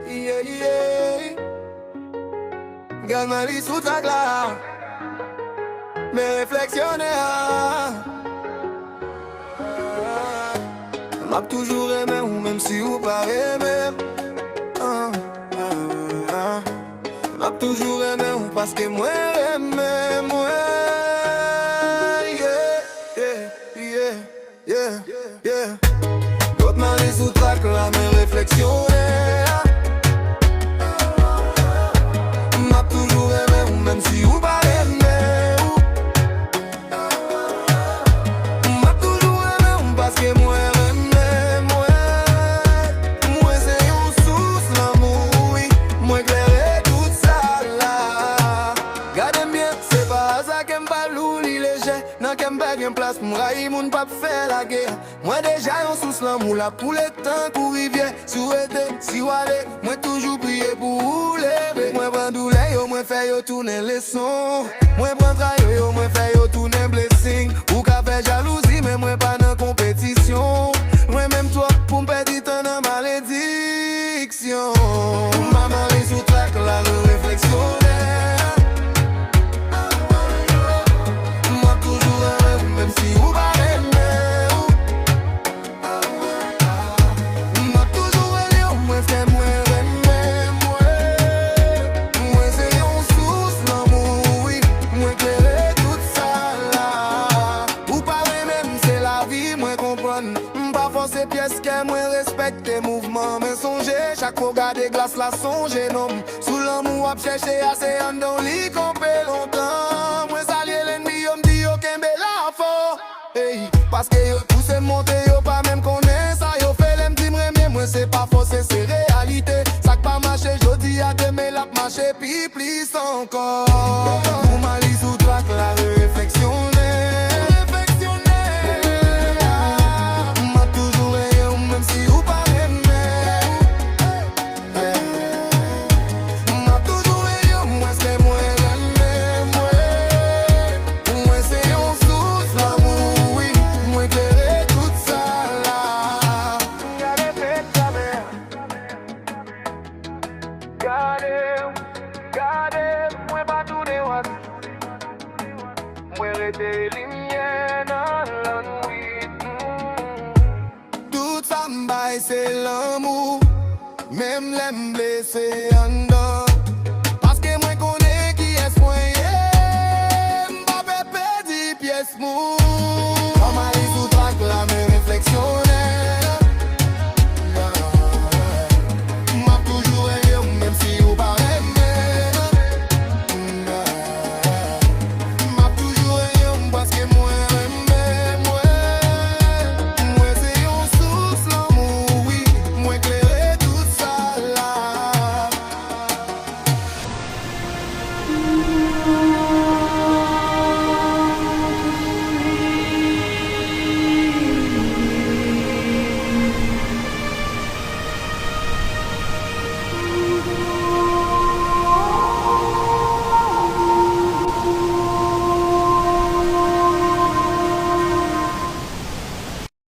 Yeah, yeah. Garde ma vie sous ta glace. Mais réflexionner. M'a toujours aimé ou même si vous pas aimé. M'a toujours aimé ou parce que moi aimé moi. Yeah, yeah, yeah. D'autres m'a les sous trac là mes réflexions. M'a toujours aimé ou même si vous pas aimé. M'a toujours aimé ou parce que moi aimé moi. Moi c'est une source l'amour oui. Moi éclairé tout ça là. Gardez bien c'est pas ça qu'aime pas l'ouli léger. Non qu'aime pas bien place pour m'railler mon pas faire la guerre. Moi déjà yon sous l'amour là pour le temps pour rivière. Souhaiter si walé. Moi toujours prier pour rouler. Moi prends douleur yo moi fait yo tourner les sons. Moi prends travail yo moi fait yo tourner blessing. Ou qu'a fait jalousie mais moi pas dans compétition. Moi même toi pour m'perdre temps dans malédiction. Maman les sous trac là le réflexion. Moi toujours heureux même si ou pas aimé. Moi toujours heureux moi c'est moi aimé moi. Moi c'est une source l'amour oui. Moi éclairer tout ça là. Ou pas même c'est la vie moi comprendre. Pas forcer pièces que moi respecte tes mouvements. Mais songer chaque fois garder glace la songer non. Sous l'amour à chercher assez en dans lit qu'on fait longtemps. Moi saluer l'ennemi yo me dit yo kembe la fort. Hey, parce que yo pousse monter yo pas même connaît ça. Yo fait l'aime dit mais moi c'est pas forcé c'est réalité. Ça que pas marché jodi à demain la marché puis plus encore. Pour ma liste sous trac la réflexion. Gardez, moi pas tout de wat. Moi rete lumière dans la nuit. Tout ça m'baille c'est l'amour. Même les blessés en dedans.